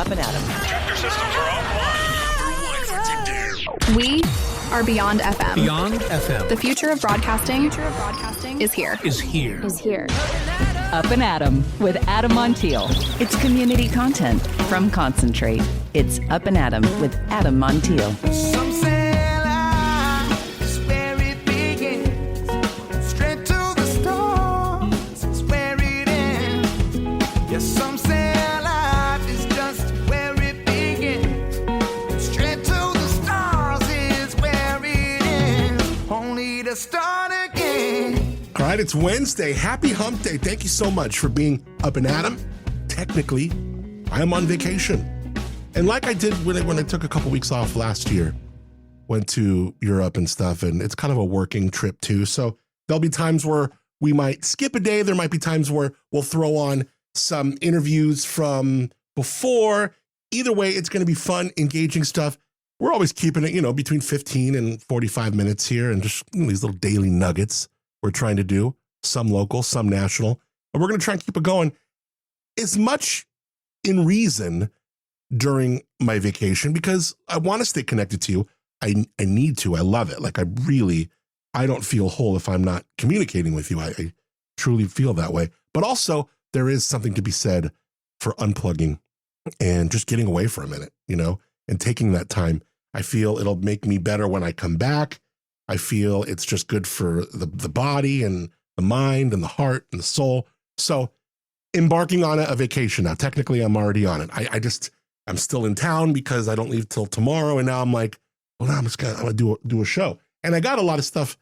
Up+Adam. Tractor systems are offline. We are Beyond FM. Beyond FM. The future of broadcasting is here. Up+Adam with Adam Montiel. It's community content from Concentrate. It's Up+Adam with Adam Montiel. Some say life is where it begins. Straight to the stars is where it ends. Yes, some say life is just where it begins. Straight to the stars is where it ends. Only to start again. All right, it's Wednesday. Happy Hump Day. Thank you so much for being Up+Adam. Technically, I am on vacation. And like I did when I took a couple weeks off last year, went to Europe and stuff, and it's kind of a working trip too. So there'll be times where we might skip a day. There might be times where we'll throw on some interviews from before. Either way, it's going to be fun, engaging stuff. We're always keeping it, between 15 and 45 minutes here, and just these little daily nuggets we're trying to do, some local, some national. And we're going to try and keep it going as much in reason during my vacation because I want to stay connected to you. I need to. I love it. Like I don't feel whole if I'm not communicating with you. I truly feel that way. But also there is something to be said for unplugging and just getting away for a minute, and taking that time. I feel it'll make me better when I come back. I feel it's just good for the body and the mind and the heart and the soul. So embarking on a vacation now. Technically, I'm already on it. I'm still in town because I don't leave till tomorrow. And now I'm like, well, now I'm gonna do a show. And I got a lot of stuff,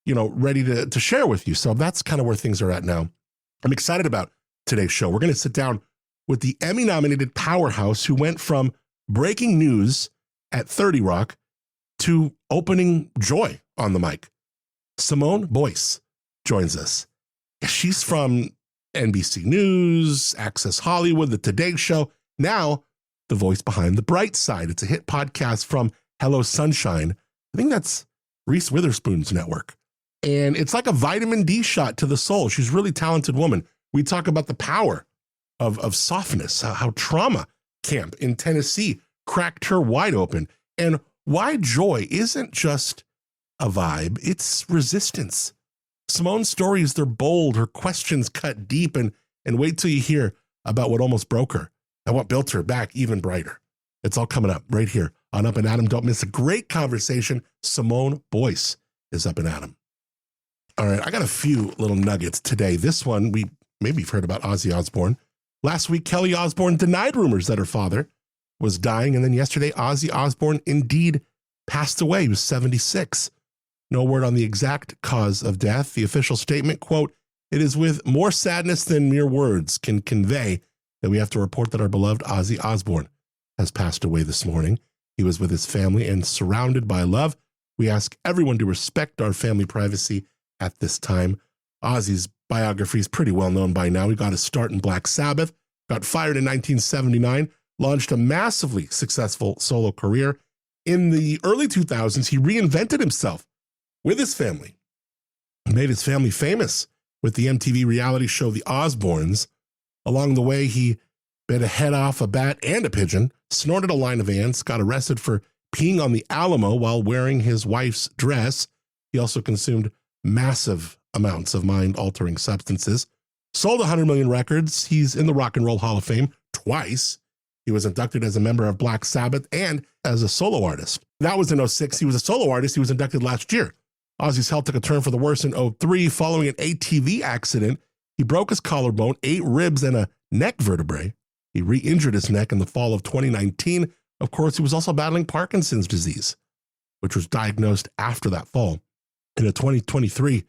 ready to share with you. So that's kind of where things are at now. I'm excited about today's show. We're going to sit down with the Emmy-nominated powerhouse who went from breaking news at 30 Rock to opening joy on the mic. Simone Boyce joins us. She's from NBC News, Access Hollywood, The Today Show. Now, the voice behind The Bright Side. It's a hit podcast from Hello Sunshine. I think that's Reese Witherspoon's network. And it's like a vitamin D shot to the soul. She's a really talented woman. We talk about the power of softness, how trauma camp in Tennessee cracked her wide open, and why joy isn't just a vibe, it's resistance. Simone's stories, they're bold, her questions cut deep, and wait till you hear about what almost broke her and what built her back even brighter. It's all coming up right here on Up+Adam. Don't miss a great conversation. Simone Boyce is Up+Adam. All right, I got a few little nuggets today. This one, maybe you've heard about Ozzy Osbourne. Last week, Kelly Osbourne denied rumors that her father was dying, and then yesterday, Ozzy Osbourne indeed passed away. He was 76. No word on the exact cause of death. The official statement, quote, "It is with more sadness than mere words can convey that we have to report that our beloved Ozzy Osbourne has passed away this morning. He was with his family and surrounded by love. We ask everyone to respect our family privacy at this time." Ozzy's biography is pretty well known by now. He got his start in Black Sabbath, got fired in 1979, launched a massively successful solo career. In the early 2000s, he reinvented himself with his family. He made his family famous with the MTV reality show The Osbournes. Along the way, he bit a head off a bat and a pigeon, snorted a line of ants, got arrested for peeing on the Alamo while wearing his wife's dress. He also consumed massive amounts of mind-altering substances, sold 100 million records. He's in the Rock and Roll Hall of Fame twice. He was inducted as a member of Black Sabbath and as a solo artist. That was in 2006. He was a solo artist. He was inducted last year. Ozzy's health took a turn for the worse in 2003 following an ATV accident. He broke his collarbone, 8 ribs, and a neck vertebrae. He re-injured his neck in the fall of 2019. Of course, he was also battling Parkinson's disease, which was diagnosed after that fall. In a 2023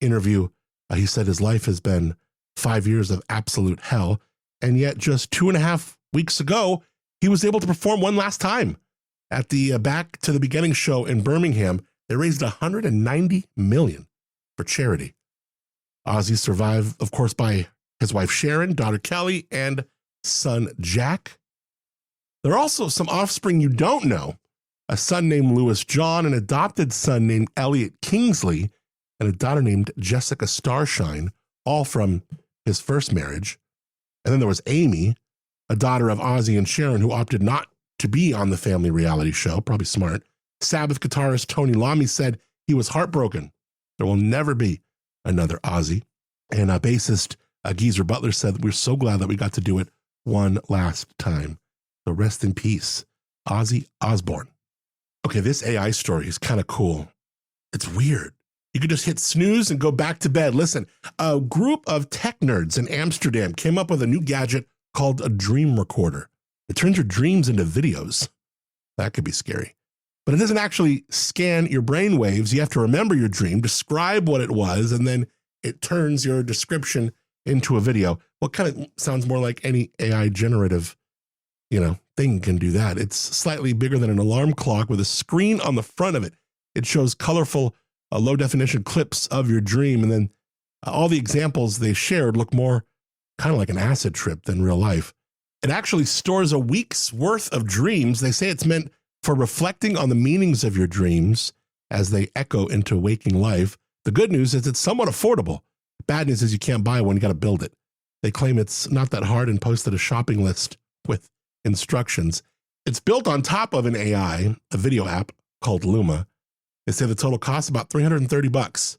interview, he said his life has been 5 years of absolute hell, and yet just 2.5 weeks ago, he was able to perform one last time at the Back to the Beginning show in Birmingham. They raised $190 million for charity. Ozzy survived, of course, by his wife Sharon, daughter Kelly, and son Jack. There are also some offspring you don't know. A son named Louis John, an adopted son named Elliot Kingsley, and a daughter named Jessica Starshine, all from his first marriage. And then there was Amy, a daughter of Ozzy and Sharon who opted not to be on the family reality show, probably smart. Sabbath guitarist Tony Lamy said he was heartbroken. There will never be another Ozzy. And bassist Geezer Butler said, we're so glad that we got to do it one last time. So rest in peace, Ozzy Osbourne. Okay, this AI story is kind of cool. It's weird. You could just hit snooze and go back to bed. Listen, a group of tech nerds in Amsterdam came up with a new gadget called a dream recorder. It turns your dreams into videos. That could be scary. But it doesn't actually scan your brain waves. You have to remember your dream, describe what it was, and then it turns your description into a video. Well, it kind of sounds more like any AI generative, thing can do that. It's slightly bigger than an alarm clock with a screen on the front of it. It shows colorful, low-definition clips of your dream, and then all the examples they shared look more kind of like an acid trip than real life. It actually stores a week's worth of dreams. They say it's meant for reflecting on the meanings of your dreams as they echo into waking life. The good news is it's somewhat affordable. Bad news is you can't buy one, you got to build it. They claim it's not that hard and posted a shopping list with instructions. It's built on top of an AI, a video app called Luma. They say the total cost about $330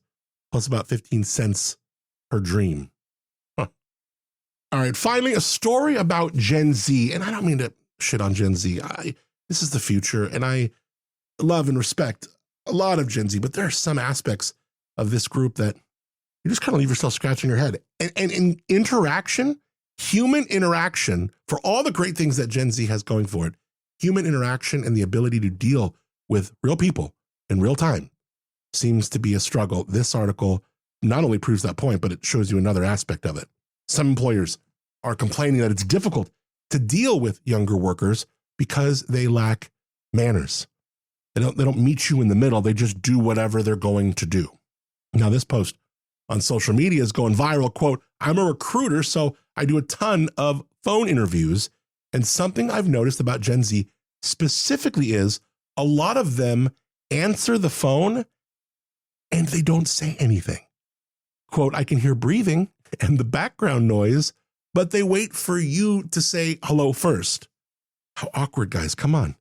plus about 15 cents per dream. Huh. All right, finally, a story about Gen Z. And I don't mean to shit on Gen Z. This is the future, and I love and respect a lot of Gen Z, but there are some aspects of this group that you just kind of leave yourself scratching your head. And in interaction, human interaction, for all the great things that Gen Z has going for it, human interaction and the ability to deal with real people in real time seems to be a struggle. This article not only proves that point, but it shows you another aspect of it. Some employers are complaining that it's difficult to deal with younger workers because they lack manners. They don't meet you in the middle. They just do whatever they're going to do. Now, this post on social media is going viral. Quote, I'm a recruiter, so I do a ton of phone interviews. And something I've noticed about Gen Z specifically is a lot of them answer the phone and they don't say anything. Quote, I can hear breathing and the background noise, but they wait for you to say hello first. How awkward, guys. Come on.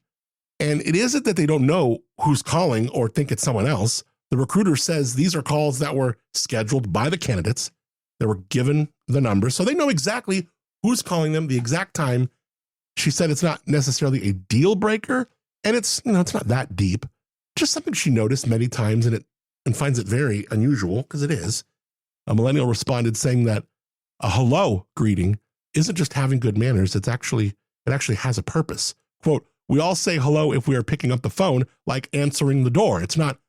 And it isn't that they don't know who's calling or think it's someone else. The recruiter says these are calls that were scheduled by the candidates. They were given the number, so they know exactly who's calling them, the exact time. She said it's not necessarily a deal breaker, and it's not that deep. Just something she noticed many times and finds it very unusual, because it is. A millennial responded saying that a hello greeting isn't just having good manners. It actually has a purpose. Quote, we all say hello if we are picking up the phone, like answering the door. It's not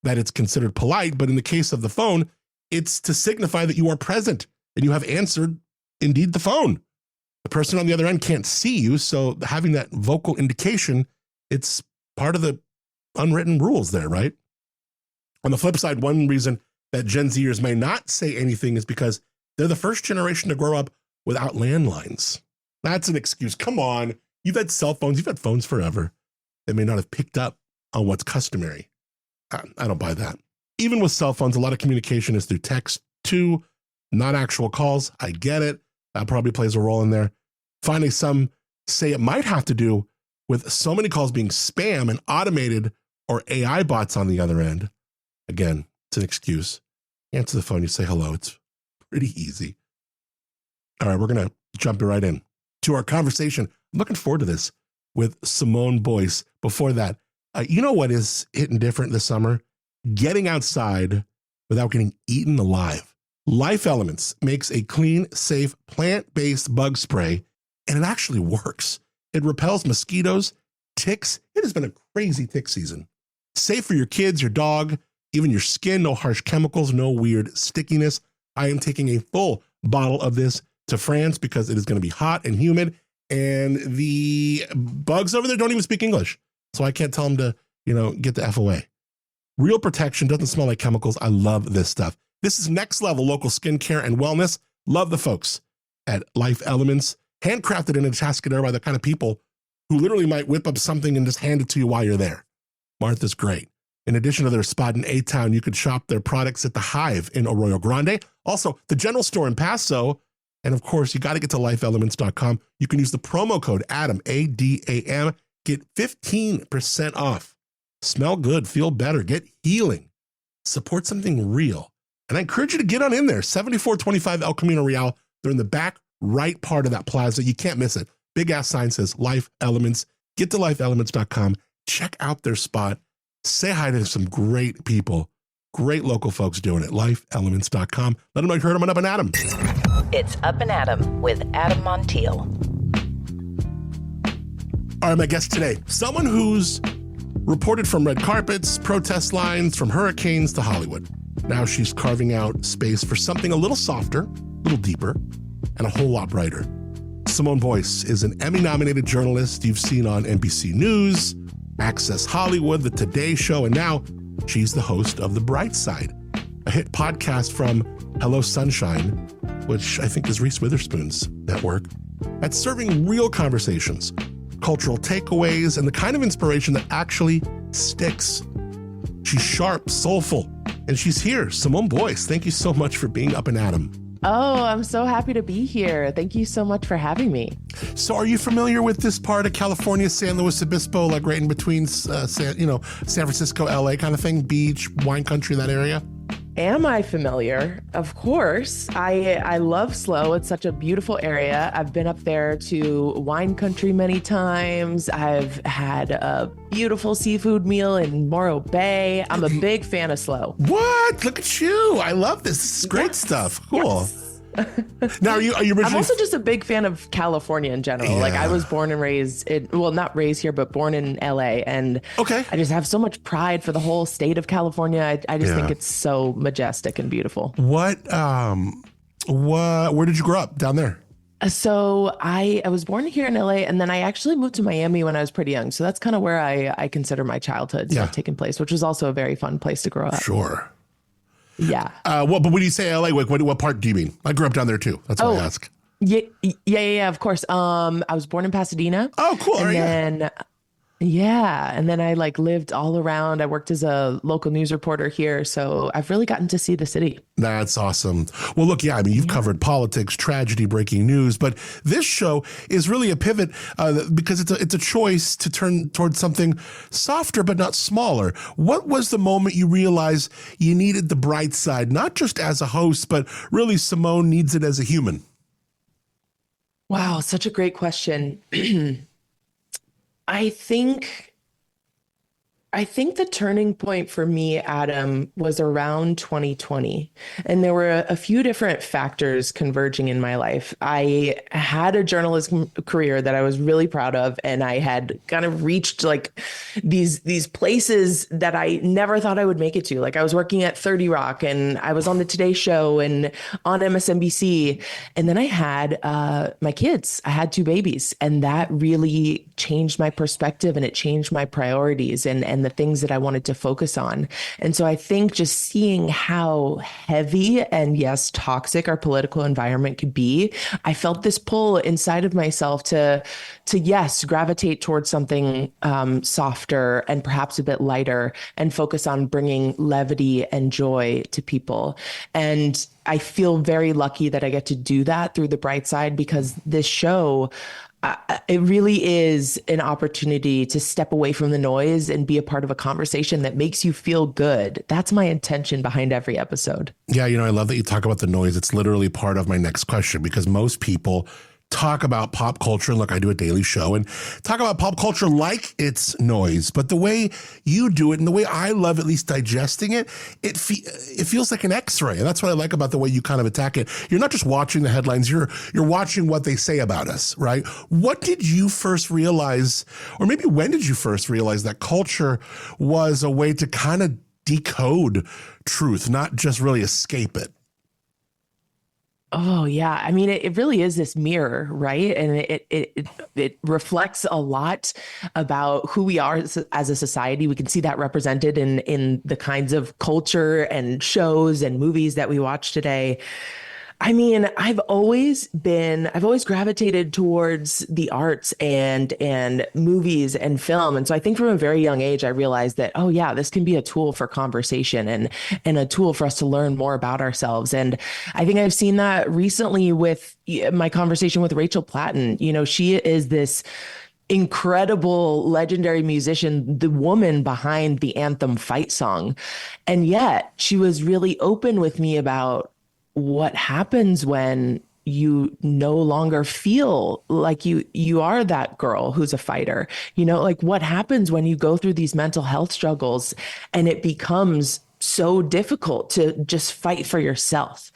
that it's considered polite, but in the case of the phone, it's to signify that you are present and you have answered, indeed, the phone. The person on the other end can't see you, so having that vocal indication, it's part of the unwritten rules there, right? On the flip side, one reason that Gen Zers may not say anything is because they're the first generation to grow up without landlines. That's an excuse. Come on. You've had cell phones. You've had phones forever. They may not have picked up on what's customary. I don't buy that. Even with cell phones, a lot of communication is through text too, not actual calls. I get it. That probably plays a role in there. Finally, some say it might have to do with so many calls being spam and automated or AI bots on the other end. Again, it's an excuse. Answer the phone, you say hello. It's pretty easy. All right, we're going to jump right in to our conversation. I'm looking forward to this with Simone Boyce. Before that, you know what is hitting different this summer? Getting outside without getting eaten alive. Life Elements makes a clean, safe, plant-based bug spray, and it actually works. It repels mosquitoes, ticks. It has been a crazy tick season. Safe for your kids, your dog, even your skin. No harsh chemicals, no weird stickiness. I am taking a full bottle of this to France because it is going to be hot and humid, and the bugs over there don't even speak English. So I can't tell them to, get the F away. Real protection, doesn't smell like chemicals. I love this stuff. This is next level local skincare and wellness. Love the folks at Life Elements. Handcrafted in a Tascadero by the kind of people who literally might whip up something and just hand it to you while you're there. Martha's great. In addition to their spot in A-Town, you could shop their products at the Hive in Arroyo Grande. Also, the General Store in Paso And of course, you got to get to lifeelements.com. You can use the promo code ADAM, ADAM, get 15% off. Smell good, feel better, get healing, support something real. And I encourage you to get on in there. 7425 El Camino Real. They're in the back right part of that plaza. You can't miss it. Big ass sign says Life Elements. Get to lifeelements.com. Check out their spot. Say hi to some great people, great local folks doing it. Lifeelements.com. Let them know you heard them on Up and Adam. It's Up and Adam with Adam Montiel. All right, my guest today, someone who's reported from red carpets, protest lines, from hurricanes to Hollywood. Now she's carving out space for something a little softer, a little deeper, and a whole lot brighter. Simone Boyce is an Emmy-nominated journalist you've seen on NBC News, Access Hollywood, The Today Show, and now she's the host of The Bright Side, a hit podcast from Hello Sunshine, which I think is Reese Witherspoon's network, that's serving real conversations, cultural takeaways, and the kind of inspiration that actually sticks. She's sharp, soulful, and she's here. Simone Boyce, thank you so much for being Up and Adam. Oh, I'm so happy to be here. Thank you so much for having me. So are you familiar with this part of California, San Luis Obispo, like right in between, San Francisco, LA kind of thing, beach, wine country, that area? Am I familiar? Of course. I love SLO. It's such a beautiful area. I've been up there to wine country many times. I've had a beautiful seafood meal in Morro Bay. I'm a big fan of SLO. What? Look at you. I love this. This is great stuff. Cool. Yes. Now, are you originally... I'm also just a big fan of California in general. Yeah. Like I was born and raised not raised here, but born in LA. And okay. I just have so much pride for the whole state of California. I just think it's so majestic and beautiful. Where did you grow up down there? So I was born here in LA, and then I actually moved to Miami when I was pretty young. So that's kind of where I consider my childhood to have taken place, which was also a very fun place to grow up. Sure. Yeah. But when you say LA, what part do you mean? I grew up down there too. That's why I ask. Yeah. Of course. I was born in Pasadena. Oh, cool. And then I lived all around. I worked as a local news reporter here, so I've really gotten to see the city. That's awesome. Well, look, you've covered politics, tragedy, breaking news, but this show is really a pivot because it's a choice to turn towards something softer but not smaller. What was the moment you realized you needed the bright side, not just as a host, but really Simone needs it as a human? Wow, such a great question. I think the turning point for me, Adam, was around 2020. And there were a few different factors converging in my life. I had a journalism career that I was really proud of, and I had kind of reached these places that I never thought I would make it to. Like I was working at 30 Rock, and I was on the Today Show and on MSNBC. And then I had my kids. I had 2 babies, and that really changed my perspective, and it changed my priorities and the things that I wanted to focus on. And so I think just seeing how heavy and yes, toxic our political environment could be, I felt this pull inside of myself to yes, gravitate towards something softer and perhaps a bit lighter and focus on bringing levity and joy to people. And I feel very lucky that I get to do that through The Bright Side, because this show, it really is an opportunity to step away from the noise and be a part of a conversation that makes you feel good. That's my intention behind every episode. Yeah, I love that you talk about the noise. It's literally part of my next question, because most people talk about pop culture. Look, I do a daily show and talk about pop culture like it's noise, but the way you do it and the way I love at least digesting it, it feels like an X-ray. And that's what I like about the way you kind of attack it. You're not just watching the headlines, you're watching what they say about us, right? What did you first realize, or maybe when did you first realize that culture was a way to kind of decode truth, not just really escape it? Oh, yeah. I mean, it really is this mirror, right? And it reflects a lot about who we are as a society. We can see that represented in the kinds of culture and shows and movies that we watch today. I mean, I've always gravitated towards the arts and movies and film. And so I think from a very young age, I realized that, oh yeah, this can be a tool for conversation and a tool for us to learn more about ourselves. And I think I've seen that recently with my conversation with Rachel Platten. You know, she is this incredible, legendary musician, the woman behind the anthem fight song. And yet she was really open with me about what happens when you no longer feel like you are that girl who's a fighter. You know, like what happens when you go through these mental health struggles and it becomes so difficult to just fight for yourself.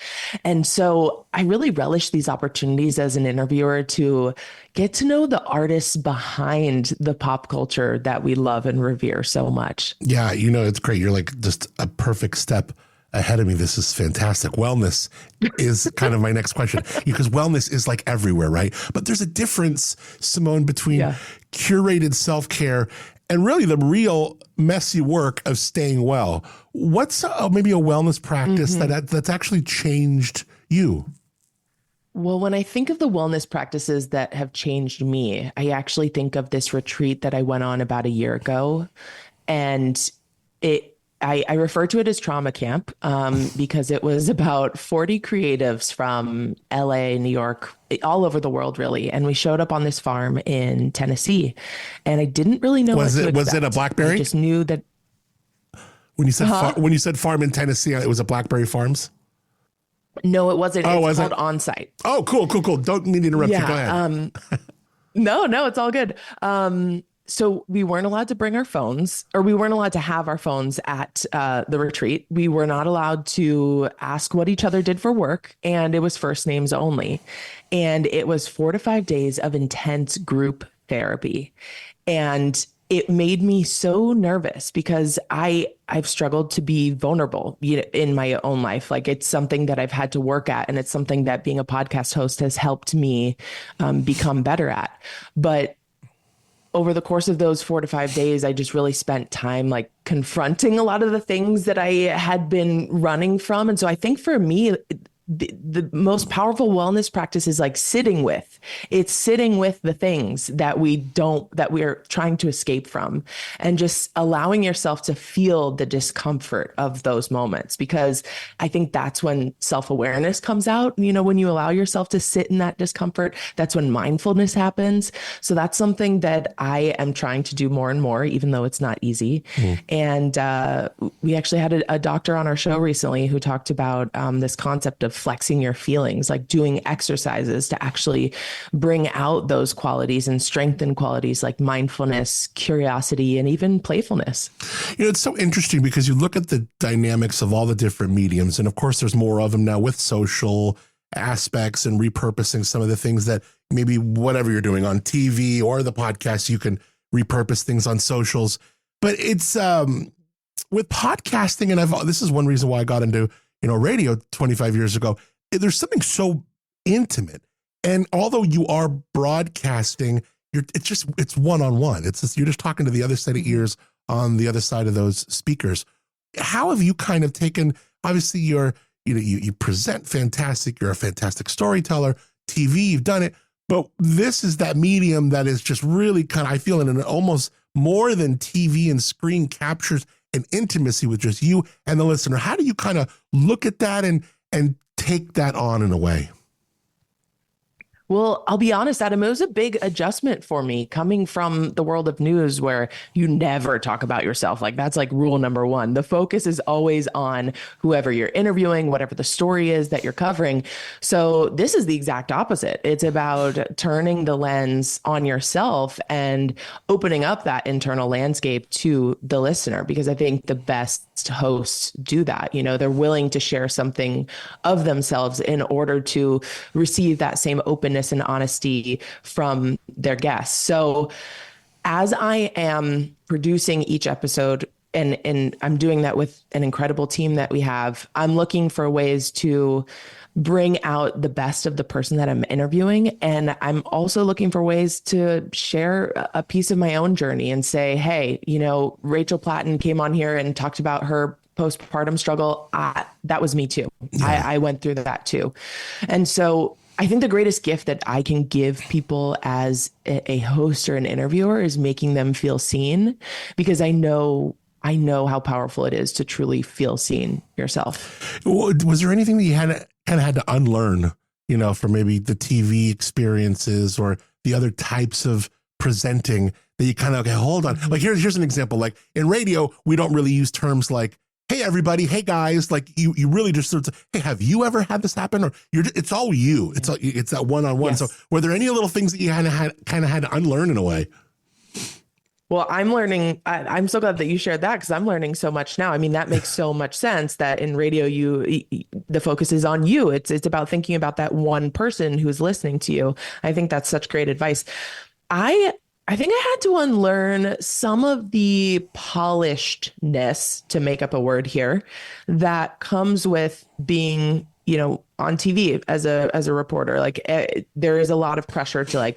And so I really relish these opportunities as an interviewer to get to know the artists behind the pop culture that we love and revere so much. Yeah, you know, it's great. You're like just a perfect step ahead of me. This is fantastic. Wellness is kind of my next question, because wellness is like everywhere, right? But there's a difference, Simone, between curated self-care and really the real messy work of staying well. What's maybe a wellness practice that's actually changed you? Well, when I think of the wellness practices that have changed me, I actually think of this retreat that I went on about a year ago. And I refer to it as trauma camp because it was about 40 creatives from LA, New York, all over the world, really. And we showed up on this farm in Tennessee, and I didn't really know what to expect. Was it a blackberry? I just knew that. When you said farm in Tennessee, it was a Blackberry Farms? No, it wasn't. It's called On-Site. Oh, cool. Don't mean to interrupt you. Go ahead. No, it's all good. So we weren't allowed to bring our phones, or we weren't allowed to have our phones at the retreat. We were not allowed to ask what each other did for work, and it was first names only. And it was 4 to 5 days of intense group therapy. And it made me so nervous because I've struggled to be vulnerable, in my own life. Like, it's something that I've had to work at, and it's something that being a podcast host has helped me become better at. But over the course of those 4 to 5 days, I just really spent time like confronting a lot of the things that I had been running from. And so I think for me, the most powerful wellness practice is like sitting with the things that we're trying to escape from, and just allowing yourself to feel the discomfort of those moments, because I think that's when self-awareness comes out. You know, when you allow yourself to sit in that discomfort, that's when mindfulness happens. So that's something that I am trying to do more and more, even though it's not easy. And we actually had a doctor on our show recently who talked about this concept of flexing your feelings, like doing exercises to actually bring out those qualities and strengthen qualities like mindfulness, curiosity, and even playfulness. You know, it's so interesting because you look at the dynamics of all the different mediums, and of course there's more of them now with social aspects and repurposing some of the things that maybe whatever you're doing on TV or the podcast, you can repurpose things on socials. But it's with podcasting, and this is one reason why I got into radio 25 years ago. There's something so intimate. And although you are broadcasting, it's one-on-one. You're just talking to the other set of ears on the other side of those speakers. How have you kind of taken, obviously you present fantastic, you're a fantastic storyteller, TV, you've done it, but this is that medium that is just really kind of, I feel, in an almost more than TV and screen captures an intimacy with just you and the listener. How do you kind of look at that and take that on in a way? Well, I'll be honest, Adam, it was a big adjustment for me coming from the world of news where you never talk about yourself. Like, that's like rule number one. The focus is always on whoever you're interviewing, whatever the story is that you're covering. So this is the exact opposite. It's about turning the lens on yourself and opening up that internal landscape to the listener, because I think the best hosts do that. They're willing to share something of themselves in order to receive that same openness and honesty from their guests. So as I am producing each episode, and I'm doing that with an incredible team that we have, I'm looking for ways to bring out the best of the person that I'm interviewing. And I'm also looking for ways to share a piece of my own journey and say, hey, Rachel Platten came on here and talked about her postpartum struggle, that was me too. I went through that too. And so I think the greatest gift that I can give people as a host or an interviewer is making them feel seen, because I know how powerful it is to truly feel seen yourself. Was there anything that you had to unlearn, from maybe the TV experiences or the other types of presenting that you kind of, okay, hold on. Like here's an example. Like in radio, we don't really use terms like, hey, everybody, hey guys, like you really just sort of, hey, have you ever had this happen? Or it's all you. It's that one-on-one. Yes. So were there any little things that you kind of had to unlearn in a way? Well, I'm learning. I'm so glad that you shared that, because I'm learning so much now. I mean, that makes so much sense that in radio, the focus is on you. It's about thinking about that one person who's listening to you. I think that's such great advice. I think I had to unlearn some of the polishedness, to make up a word here, that comes with being, on TV as a reporter. Like there is a lot of pressure to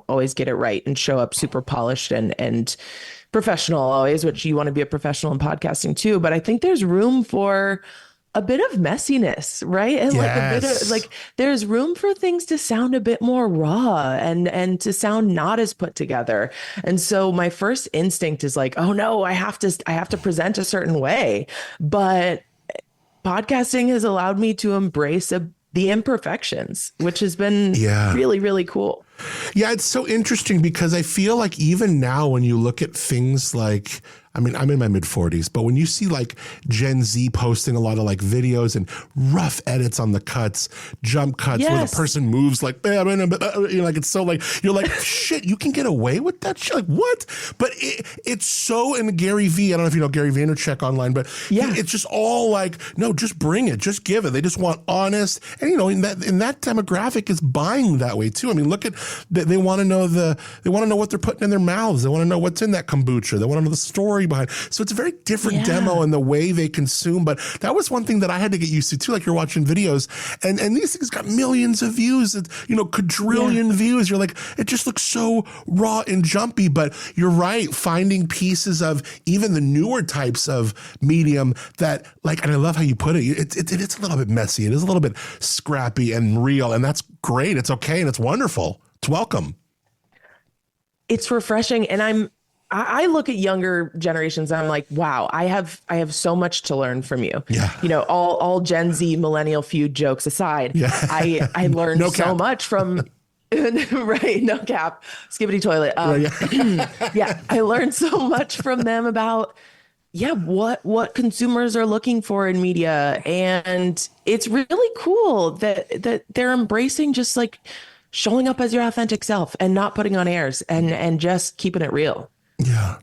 always get it right and show up super polished and professional always, which you want to be a professional in podcasting too. But I think there's room for a bit of messiness, right? And yes. There's room for things to sound a bit more raw and to sound not as put together. And so my first instinct is like, oh no, I have to present a certain way. But podcasting has allowed me to embrace the imperfections, which has been really, really cool. Yeah, it's so interesting, because I feel like even now when you look at things like, I mean, I'm in my mid 40s, but when you see like Gen Z posting a lot of like videos and rough edits on the cuts, jump cuts, where the person moves like, it's so like, you're like, shit, you can get away with that shit? Like what? But it's so, in Gary V, I don't know if you know Gary Vaynerchuk online, but it's just all like, no, just bring it, just give it. They just want honest. And in that demographic is buying that way too. I mean, look at, they want to know what they're putting in their mouths. They want to know what's in that kombucha. They want to know the story behind. So it's a very different demo in the way they consume. But that was one thing that I had to get used to too. Like you're watching videos and these things got millions of views, quadrillion views. You're like, it just looks so raw and jumpy. But you're right. Finding pieces of even the newer types of medium that and I love how you put it. It's a little bit messy. It is a little bit scrappy and real. And that's great. It's okay. And it's wonderful. It's welcome. It's refreshing. And I look at younger generations and I'm like, wow, I have so much to learn from you. Yeah. All Gen Z millennial feud jokes aside, I learned so much from, right. No cap, skibbity toilet. I learned so much from them about, what consumers are looking for in media. And it's really cool that they're embracing just like showing up as your authentic self and not putting on airs and just keeping it real. Yeah.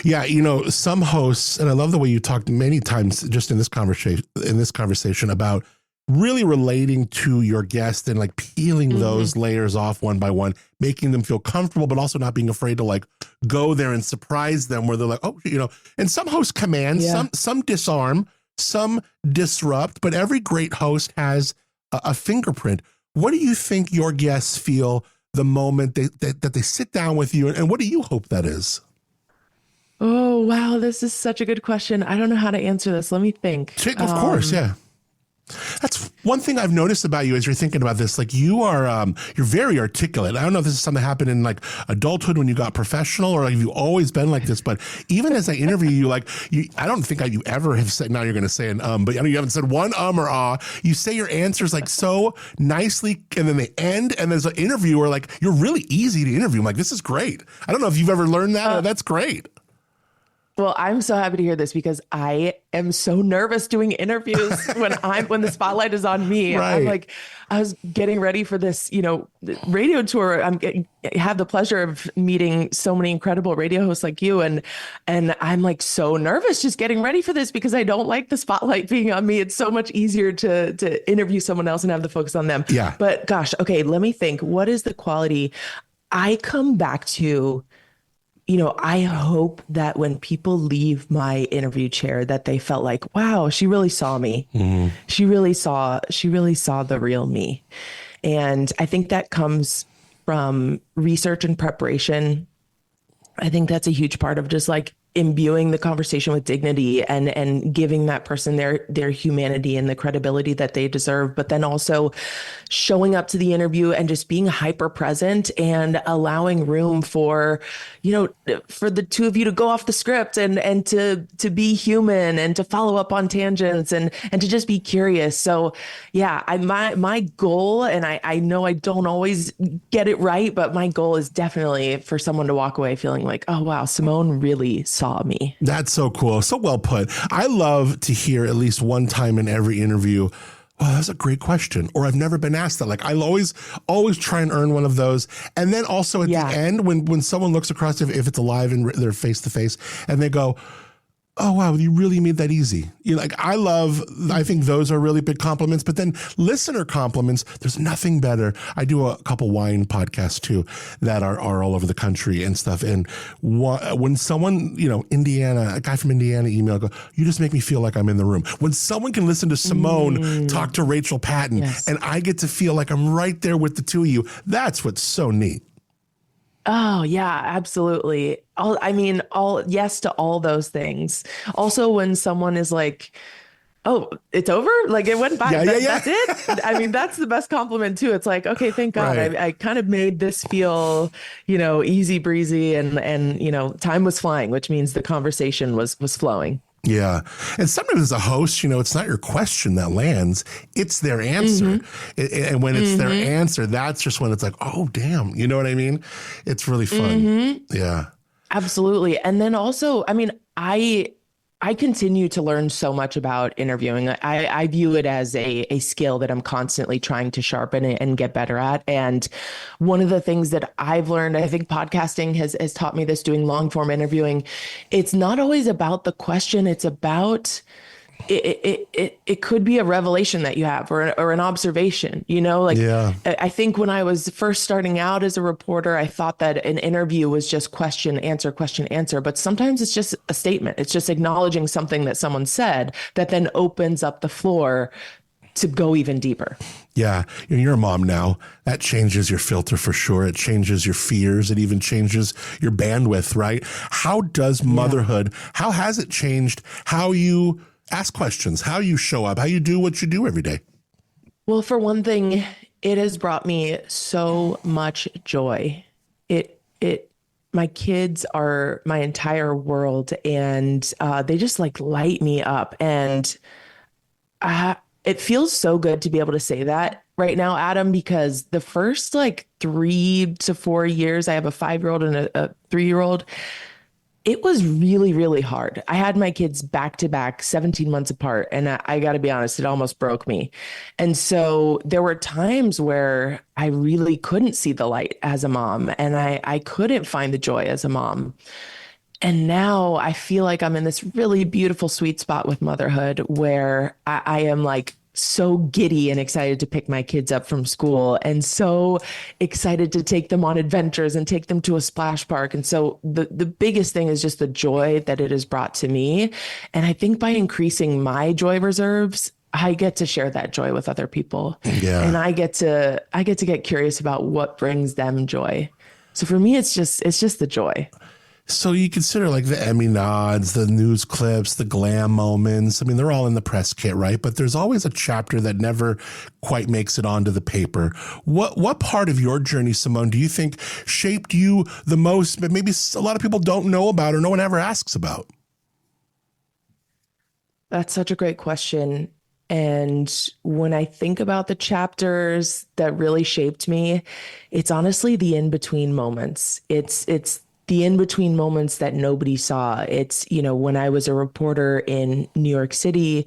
Yeah. Some hosts, and I love the way you talked many times just in this conversation about really relating to your guest and like peeling those layers off one by one, making them feel comfortable, but also not being afraid to like go there and surprise them where they're like, oh, and some hosts command, some disarm, some disrupt, but every great host has a fingerprint. What do you think your guests feel the moment that they sit down with you, and what do you hope that is? Oh, wow. This is such a good question. I don't know how to answer this. Let me think. Of course. Yeah. That's one thing I've noticed about you as you're thinking about this. Like you're very articulate. I don't know if this is something that happened in like adulthood when you got professional, or have you always been like this? But even as I interview you, I don't think you ever have said, now you're going to say an but you haven't said one or ah. You say your answers like so nicely, and then they end. And as an interviewer, like you're really easy to interview. I'm like, this is great. I don't know if you've ever learned that. That's great. Well, I'm so happy to hear this, because I am so nervous doing interviews when the spotlight is on me. Right. I'm like, I was getting ready for this, radio tour. I have the pleasure of meeting so many incredible radio hosts like you. And I'm like so nervous just getting ready for this, because I don't like the spotlight being on me. It's so much easier to interview someone else and have the focus on them. Yeah. But gosh, okay, let me think. What is the quality? I come back to, I hope that when people leave my interview chair, that they felt like, wow, she really saw me. Mm-hmm. She really saw the real me. And I think that comes from research and preparation. I think that's a huge part of just like imbuing the conversation with dignity and giving that person their humanity and the credibility that they deserve, but then also showing up to the interview and just being hyper present and allowing room for, for the two of you to go off the script and to be human and to follow up on tangents and to just be curious. So yeah, my goal, and I know I don't always get it right, but my goal is definitely for someone to walk away feeling like, oh wow, Simone really saw me. That's so cool. So well put. I love to hear at least one time in every interview, oh, that's a great question. Or I've never been asked that. Like I always try and earn one of those. And then also at the end, when someone looks across, if it's alive and they're face to face and they go, oh, wow, you really made that easy. I think those are really big compliments, but then listener compliments, there's nothing better. I do a couple wine podcasts too that are all over the country and stuff. And when someone, a guy from Indiana email, go, you just make me feel like I'm in the room. When someone can listen to Simone talk to Rachel Patton and I get to feel like I'm right there with the two of you, that's what's so neat. Oh yeah, absolutely. Yes to all those things. Also, when someone is like, oh, it's over? Like it went by. That's it? I mean, that's the best compliment too. It's like, okay, thank God. Right. I kind of made this feel, easy breezy and time was flying, which means the conversation was flowing. Yeah. And sometimes as a host, it's not your question that lands, it's their answer. And when it's their answer, that's just when it's like, oh, damn. You know what I mean? It's really fun. Yeah. Absolutely. And then also, I continue to learn so much about interviewing. I view it as a skill that I'm constantly trying to sharpen and get better at. And one of the things that I've learned, I think podcasting has taught me this, doing long form interviewing, it's not always about the question. It's about it could be a revelation that you have or an observation, I think when I was first starting out as a reporter, I thought that an interview was just question, answer, but sometimes it's just a statement. It's just acknowledging something that someone said that then opens up the floor to go even deeper. Yeah. You're a mom now. That changes your filter for sure. It changes your fears. It even changes your bandwidth, right? How does motherhood, how has it changed how you ask questions, how you show up, how you do what you do every day? Well, for one thing, it has brought me so much joy. My kids are my entire world, and they just light me up. And it feels so good to be able to say that right now, Adam, because the first 3 to 4 years, I have a 5-year-old and a 3-year-old. It was really, really hard. I had my kids back to back, 17 months apart. And I got to be honest, it almost broke me. And so there were times where I really couldn't see the light as a mom, and I couldn't find the joy as a mom. And now I feel like I'm in this really beautiful sweet spot with motherhood where I am so giddy and excited to pick my kids up from school and so excited to take them on adventures and take them to a splash park. And so the biggest thing is just the joy that it has brought to me. And I think by increasing my joy reserves, I get to share that joy with other people. Yeah. And I get to get curious about what brings them joy. So for me, it's just the joy. So you consider the Emmy nods, the news clips, the glam moments. I mean, they're all in the press kit, right? But there's always a chapter that never quite makes it onto the paper. What part of your journey, Simone, do you think shaped you the most, but maybe a lot of people don't know about or no one ever asks about? That's such a great question. And when I think about the chapters that really shaped me, it's honestly the in-between moments. It's the in-between moments that nobody saw. It's, when I was a reporter in New York City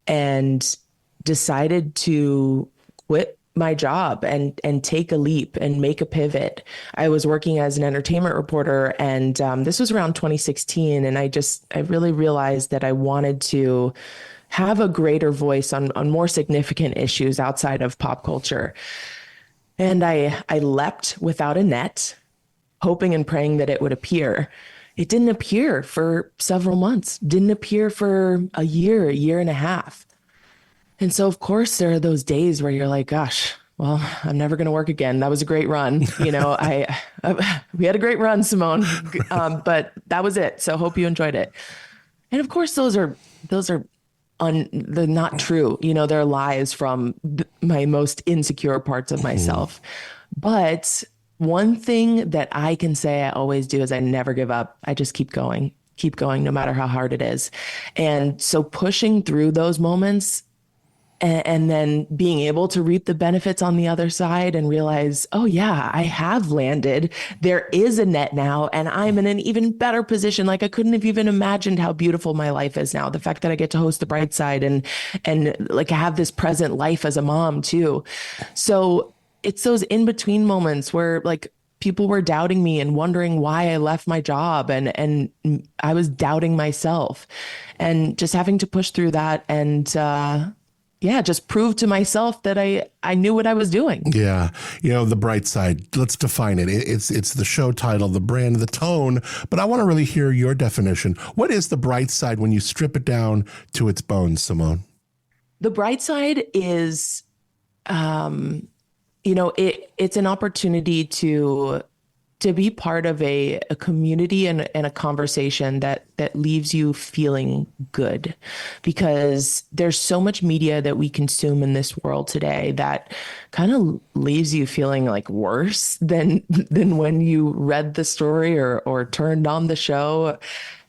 and decided to quit my job and take a leap and make a pivot. I was working as an entertainment reporter, and this was around 2016. And I really realized that I wanted to have a greater voice on more significant issues outside of pop culture. And I leapt without a net, hoping and praying that it would appear. It didn't appear for several months, didn't appear for a year and a half. And so, of course, there are those days where you're like, gosh, well, I'm never going to work again. That was a great run. You know, we had a great run, Simone, but that was it. So hope you enjoyed it. And of course, they're not true. You know, they're lies from my most insecure parts of myself. But one thing that I can say I always do is I never give up. I just keep going no matter how hard it is. And so pushing through those moments and then being able to reap the benefits on the other side and realize, oh yeah, I have landed. There is a net now, and I'm in an even better position. Like I couldn't have even imagined how beautiful my life is now. The fact that I get to host The Bright Side and like have this present life as a mom too. So it's those in between moments where like people were doubting me and wondering why I left my job, and I was doubting myself, and just having to push through that and just prove to myself that I knew what I was doing. Yeah. You know, The Bright Side, let's define it. It's the show title, the brand, the tone, but I want to really hear your definition. What is the bright side when you strip it down to its bones, Simone? The bright side is, it's an opportunity to be part of a community and a conversation that leaves you feeling good, because there's so much media that we consume in this world today that kind of leaves you feeling like worse than when you read the story or turned on the show.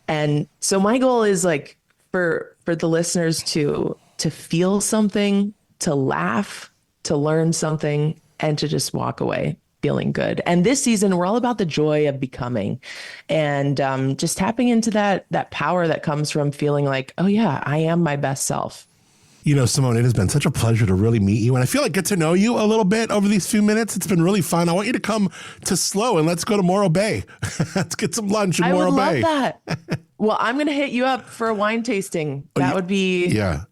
And so my goal is like for the listeners to feel something, to laugh, to learn something, and to just walk away feeling good. And this season, we're all about the joy of becoming and just tapping into that power that comes from feeling like, oh yeah, I am my best self. You know, Simone, it has been such a pleasure to really meet you. And I feel like get to know you a little bit over these few minutes. It's been really fun. I want you to come to SLO and let's go to Morro Bay. Let's get some lunch in Morro Bay. I would love that. Well, I'm going to hit you up for a wine tasting. That would be a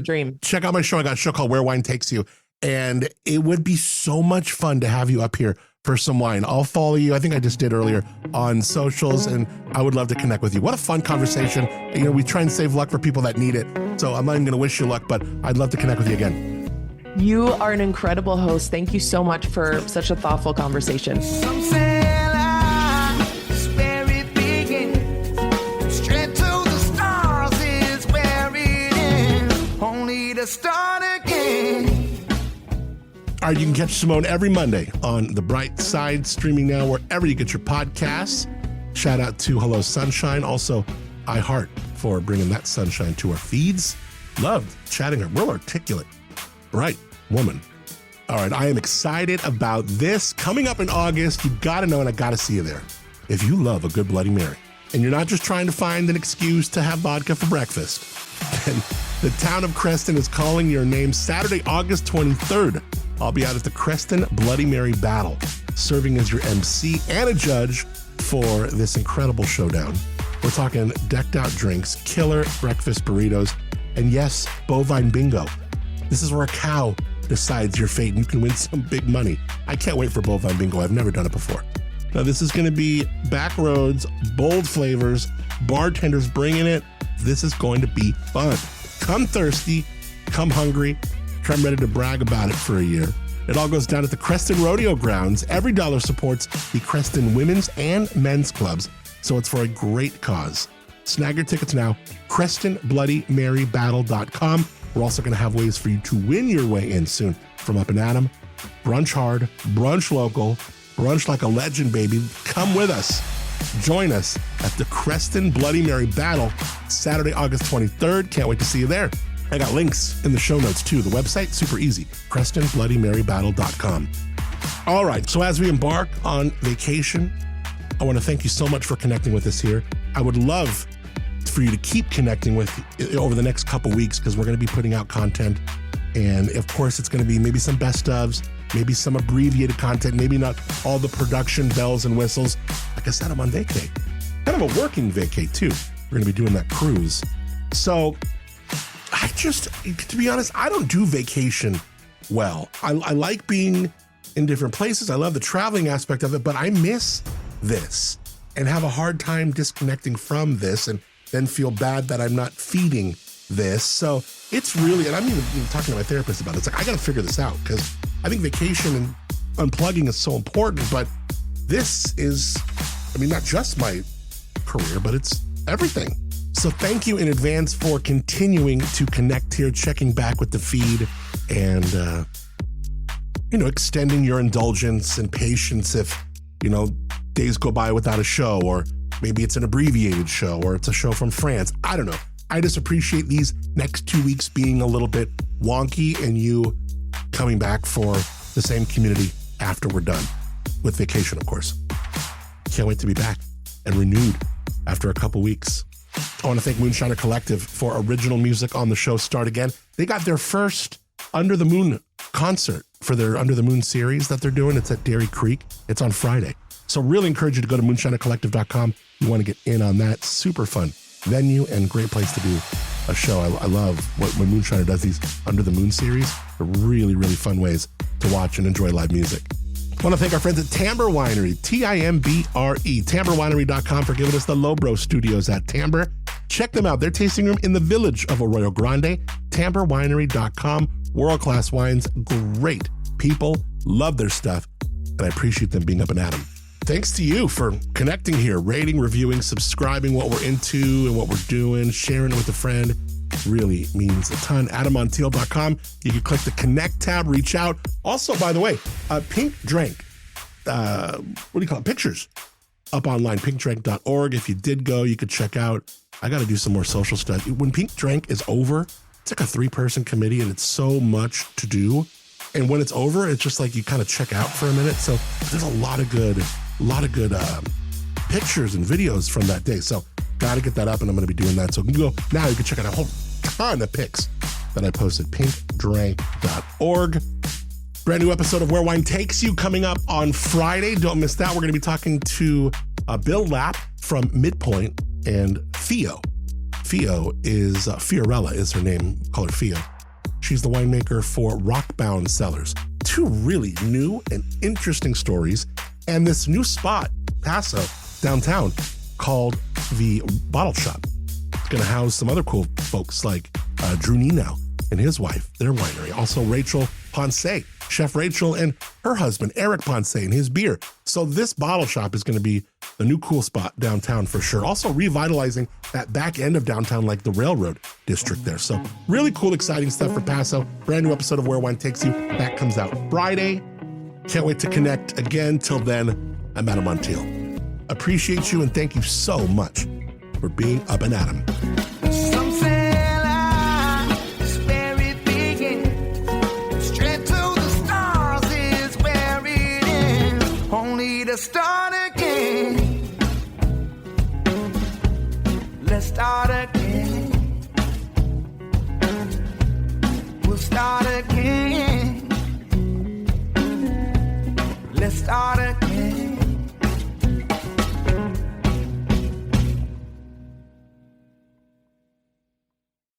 dream. Check out my show. I got a show called Where Wine Takes You. And it would be so much fun to have you up here for some wine. I'll follow you. I think I just did earlier on socials, and I would love to connect with you. What a fun conversation. You know, we try and save luck for people that need it. So I'm not even going to wish you luck, but I'd love to connect with you again. You are an incredible host. Thank you so much for such a thoughtful conversation. Some say life's where it begins. Straight to the stars is where it ends. Only to start again. All right, you can catch Simone every Monday on The Bright Side, streaming now wherever you get your podcasts. Shout out to Hello Sunshine, also iHeart for bringing that sunshine to our feeds. Loved chatting her, real articulate, bright woman. All right, I am excited about this. Coming up in August, you got to know, and I got to see you there. If you love a good Bloody Mary, and you're not just trying to find an excuse to have vodka for breakfast, then the town of Creston is calling your name Saturday, August 23rd. I'll be out at the Creston Bloody Mary Battle, serving as your MC and a judge for this incredible showdown. We're talking decked out drinks, killer breakfast burritos, and yes, bovine bingo. This is where a cow decides your fate and you can win some big money. I can't wait for bovine bingo. I've never done it before. Now, this is going to be back roads, bold flavors, bartenders bringing it. This is going to be fun. Come thirsty, come hungry. I'm ready to brag about it for a year. It all goes down at the Creston Rodeo Grounds. Every dollar supports the Creston women's and men's clubs, so it's for a great cause. Snag your tickets now, CrestonBloodyMaryBattle.com. We're also going to have ways for you to win your way in soon from Up+Adam. Brunch hard, brunch local, brunch like a legend, baby. Come with us. Join us at the Creston Bloody Mary Battle, Saturday, August 23rd. Can't wait to see you there. I got links in the show notes too. The website, super easy, CrestonBloodyMaryBattle.com. All right, so as we embark on vacation, I want to thank you so much for connecting with us here. I would love for you to keep connecting with over the next couple weeks, because we're going to be putting out content. And of course, it's going to be maybe some best ofs, maybe some abbreviated content, maybe not all the production bells and whistles. Like I said, I'm on vacay. Kind of a working vacay too. We're going to be doing that cruise. So to be honest, I don't do vacation well. I like being in different places. I love the traveling aspect of it, but I miss this and have a hard time disconnecting from this and then feel bad that I'm not feeding this. So it's really, and I'm even talking to my therapist about it. It's like, I got to figure this out, because I think vacation and unplugging is so important, but this is, I mean, not just my career, but it's everything. So thank you in advance for continuing to connect here, checking back with the feed, and, extending your indulgence and patience if, days go by without a show, or maybe it's an abbreviated show, or it's a show from France. I don't know. I just appreciate these next 2 weeks being a little bit wonky and you coming back for the same community after we're done with vacation, of course. Can't wait to be back and renewed after a couple weeks. I want to thank Moonshiner Collective for original music on the show Start Again. They got their first Under the Moon concert for their Under the Moon series that they're doing. It's at Dairy Creek. It's on Friday. So really encourage you to go to moonshinercollective.com. You want to get in on that. Super fun venue and great place to do a show. I love when Moonshiner does these Under the Moon series. They're really, really fun ways to watch and enjoy live music. I want to thank our friends at Timbre Winery, Timbre, TimbreWinery.com for giving us the Lowbro Studios at Timbre. Check them out. Their tasting room in the village of Arroyo Grande, TimbreWinery.com. World-class wines, great people, love their stuff, and I appreciate them being Up and Adam. Thanks to you for connecting here, rating, reviewing, subscribing what we're into and what we're doing, sharing it with a friend. Really means a ton. AdamMontiel.com. You can click the Connect tab, reach out. Also, by the way, Pink Drank, pictures up online, pinkdrank.org. If you did go, you could check out. I got to do some more social stuff. When Pink Drank is over, it's like a 3-person committee and it's so much to do. And when it's over, it's just like you kind of check out for a minute. So there's a lot of good pictures and videos from that day. So got to get that up, and I'm going to be doing that. So you can go now. You can check out a whole ton of pics that I posted. pinkdrank.org. Brand new episode of Where Wine Takes You coming up on Friday. Don't miss that. We're going to be talking to Bill Lapp from Midpoint and Fio. Fio is Fiorella is her name. Call her Fio. She's the winemaker for Rockbound Cellars. 2 really new and interesting stories, and this new spot, Paso, downtown, called the Bottle Shop. It's going to house some other cool folks like Drew Nino and his wife, their winery. Also Rachel Ponce, Chef Rachel, and her husband, Eric Ponce, and his beer. So this Bottle Shop is going to be a new cool spot downtown for sure. Also revitalizing that back end of downtown, like the railroad district there. So really cool, exciting stuff for Paso. Brand new episode of Where Wine Takes You. That comes out Friday. Can't wait to connect again. Till then, I'm Adam Montiel. Appreciate you and thank you so much for being Up and Adam. Some say life is where it begins. Straight to the stars is where it ends. Only to start again. Let's start again. We'll start again. Let's start